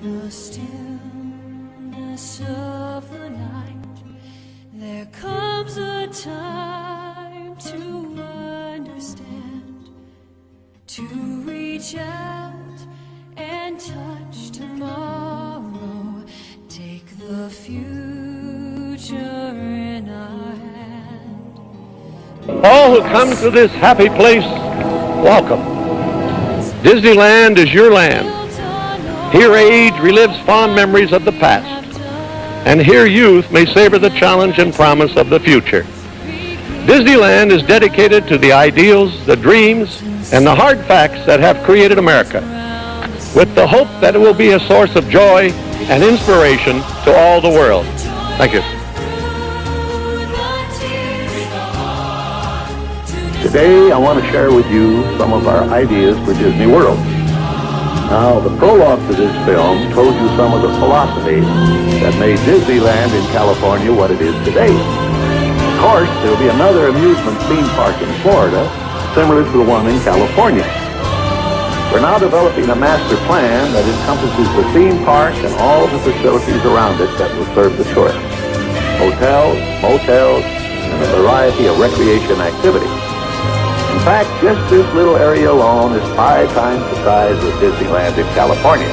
the stillness of the night, there comes a time to understand, to reach out and touch tomorrow, take the future in our hand. All who come to this happy place, welcome. Disneyland is your land. Here age relives fond memories of the past, and here youth may savor the challenge and promise of the future. Disneyland is dedicated to the ideals, the dreams, and the hard facts that have created America, with the hope that it will be a source of joy and inspiration to all the world. Thank you. Today, I want to share with you some of our ideas for Disney World. Now, the prologue to this film told you some of the philosophy that made Disneyland in California what it is today. Of course, there will be another amusement theme park in Florida, similar to the one in California. We're now developing a master plan that encompasses the theme park and all the facilities around it that will serve the tourists. Hotels, motels, and a variety of recreation activities. In fact, just this little area alone is 5 times the size of Disneyland in California.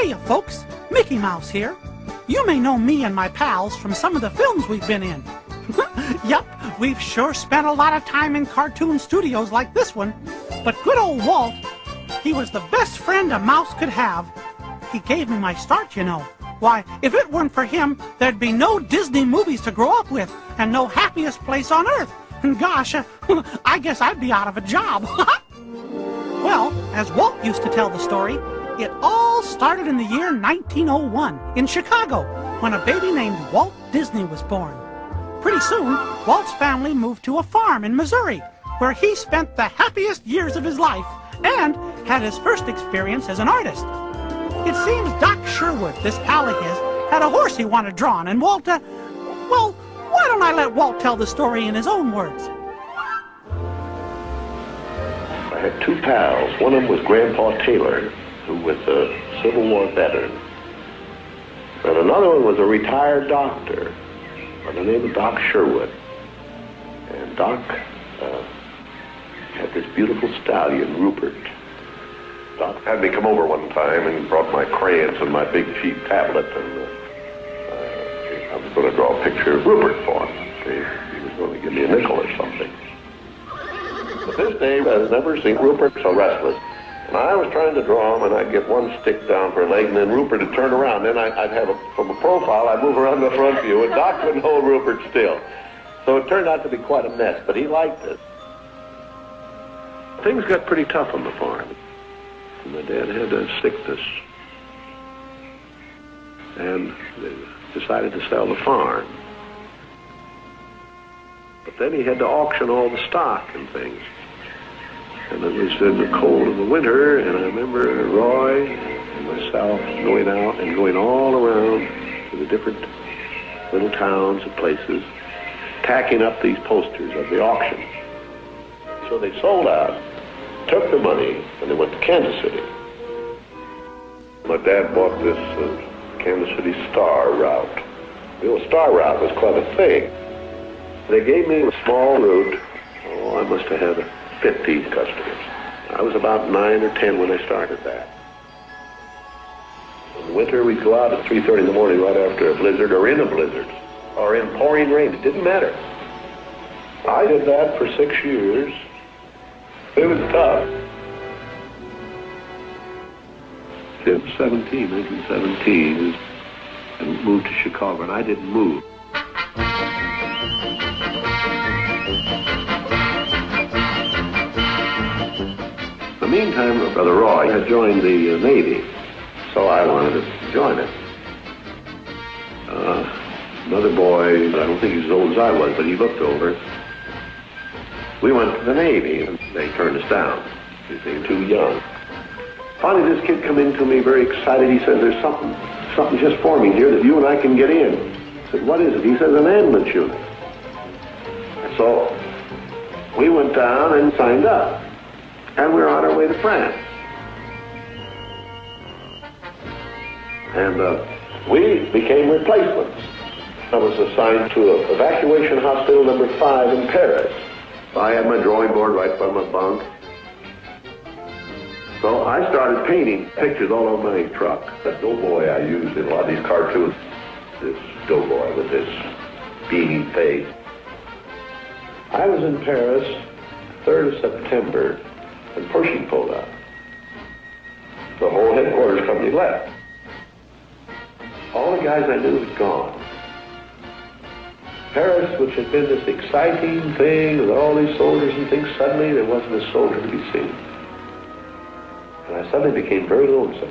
Hiya, folks. Mickey Mouse here. You may know me and my pals from some of the films we've been in. Yup, we've sure spent a lot of time in cartoon studios like this one. But good old Walt, he was the best friend a mouse could have. He gave me my start, you know. Why, if it weren't for him, there'd be no Disney movies to grow up with and no happiest place on earth. And gosh, I guess I'd be out of a job. Well, as Walt used to tell the story, it all started in the year 1901 in Chicago when a baby named Walt Disney was born. Pretty soon, Walt's family moved to a farm in Missouri where he spent the happiest years of his life and had his first experience as an artist. It seems Doc Sherwood, this pal of his, had a horse he wanted drawn, and Walt, well, why don't I let Walt tell the story in his own words? I had 2 pals. One of them was Grandpa Taylor, who was a Civil War veteran. And another one was a retired doctor by the name of Doc Sherwood. And Doc had this beautiful stallion, Rupert. Doc had me come over one time and brought my crayons and my big cheap tablet, and I was going to draw a picture of Rupert for him. He was going to give me a nickel or something. But this day, I've never seen Rupert so restless. And I was trying to draw him, and I'd get one stick down for a leg, and then Rupert would turn around. Then I'd have, from a profile, I'd move around the front view, and Doc couldn't hold Rupert still. So it turned out to be quite a mess, but he liked it. Things got pretty tough on the farm. And my dad had a sickness. And they decided to sell the farm. But then he had to auction all the stock and things. And it was in the cold of the winter, and I remember Roy and myself going out and going all around to the different little towns and places, tacking up these posters of the auction. So they sold out, took the money, and they went to Kansas City. My dad bought this Kansas City Star route. The old Star route was quite a thing. They gave me a small route. Oh, I must have had 50 customers. I was about 9 or 10 when I started that. In the winter, we'd go out at 3:30 in the morning right after a blizzard, or in a blizzard, or in pouring rain. It didn't matter. I did that for 6 years. It was tough. In 1917, and moved to Chicago, and I didn't move. meantime, Brother Roy had joined the Navy, so I wanted to join it. Another boy, I don't think he's as old as I was, but he looked over. We went to the Navy, and they turned us down. They were too young. Finally, this kid come in to me very excited. He says, there's something just forming here that you and I can get in. I said, what is it? He says, an ambulance unit. So we went down and signed up, and we were on our way to France. And we became replacements. I was assigned to evacuation hospital number 5 in Paris. I had my drawing board right by my bunk. So I started painting pictures all over my truck. That doughboy I used in a lot of these cartoons, this doughboy with this beaming face. I was in Paris 3rd of September, and Pershing pulled out. The whole headquarters company left. All the guys I knew had gone. Paris, which had been this exciting thing with all these soldiers and things, suddenly there wasn't a soldier to be seen. And I suddenly became very lonesome.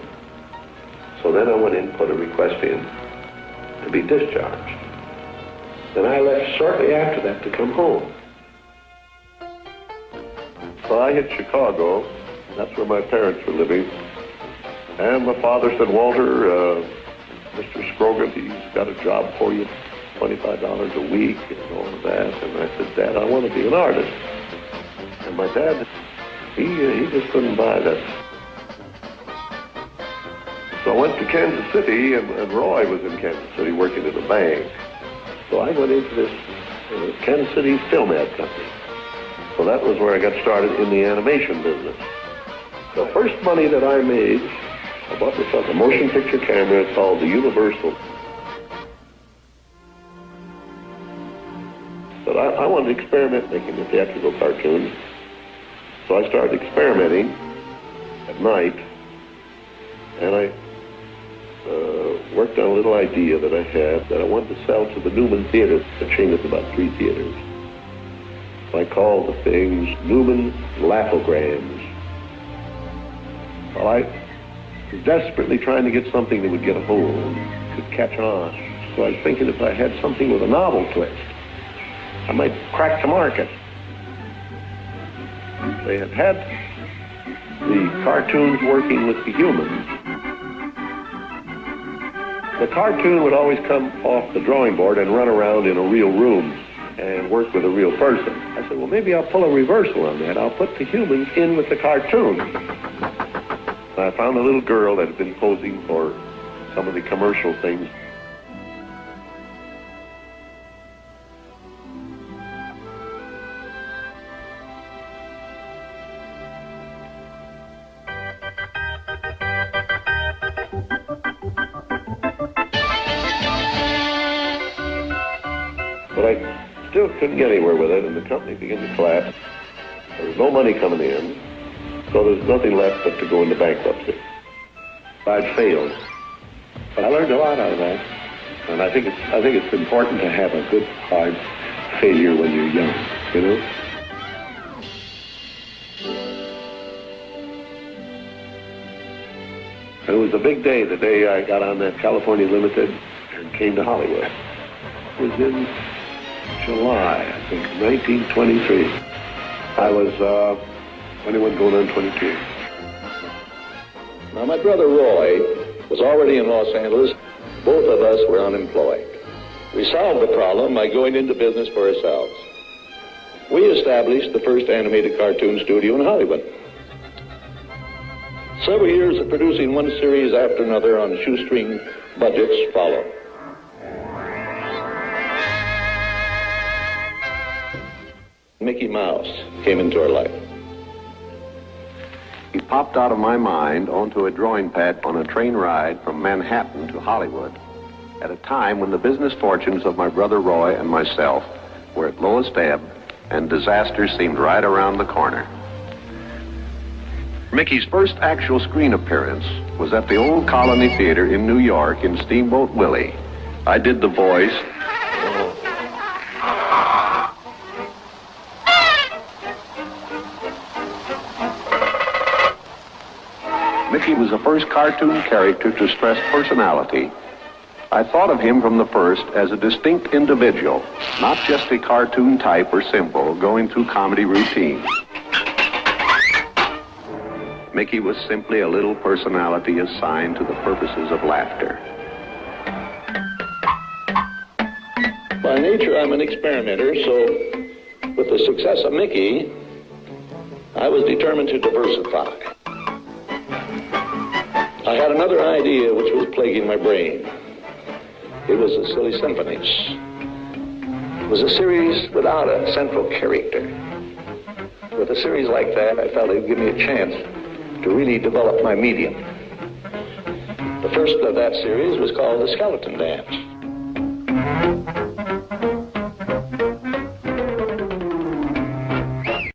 So then I went in and put a request in to be discharged. Then I left shortly after that to come home. So I hit Chicago. That's where my parents were living. And my father said, Walter, Mr. Scrogan, he's got a job for you, $25 a week and all of that. And I said, Dad, I want to be an artist. And my dad, he just couldn't buy that. So I went to Kansas City, and Roy was in Kansas City working at a bank. So I went into this Kansas City Film Ad Company. So that was where I got started in the animation business. The first money that I made, I bought myself a motion picture camera called the Universal. But I wanted to experiment making the theatrical cartoons. So I started experimenting at night, and I worked on a little idea that I had that I wanted to sell to the Newman Theater, a chain of about 3 theaters. I called the things Newman Laugh-O-Grams. Well, I was desperately trying to get something that would get a hold, could catch on. So I was thinking if I had something with a novel twist, I might crack the market. They had the cartoons working with the humans. The cartoon would always come off the drawing board and run around in a real room and work with a real person. I said, well, maybe I'll pull a reversal on that. I'll put the humans in with the cartoon. I found a little girl that had been posing for some of the commercial things. But I still couldn't get anywhere with it, and the company began to collapse. There was no money coming in, so there was nothing left but to go into bankruptcy. I'd failed. But I learned a lot out of that. And I think it's important to have a good, hard failure when you're young, you know? It was a big day, the day I got on that California Limited and came to Hollywood. It was in July, I think, 1923. I was 21 going on 22. Now, my brother Roy was already in Los Angeles. Both of us were unemployed. We solved the problem by going into business for ourselves. We established the first animated cartoon studio in Hollywood. Several years of producing one series after another on shoestring budgets followed. Mickey Mouse came into our life. He popped out of my mind onto a drawing pad on a train ride from Manhattan to Hollywood at a time when the business fortunes of my brother Roy and myself were at lowest ebb and disaster seemed right around the corner. Mickey's first actual screen appearance was at the Old Colony Theater in New York in Steamboat Willie. I did the voice. was the first cartoon character to stress personality. I thought of him from the first as a distinct individual, not just a cartoon type or symbol going through comedy routine. Mickey was simply a little personality assigned to the purposes of laughter. By nature, I'm an experimenter, so with the success of Mickey, I was determined to diversify. I had another idea which was plaguing my brain. It was the Silly Symphonies. It was a series without a central character. With a series like that, I felt it would give me a chance to really develop my medium. The first of that series was called The Skeleton Dance.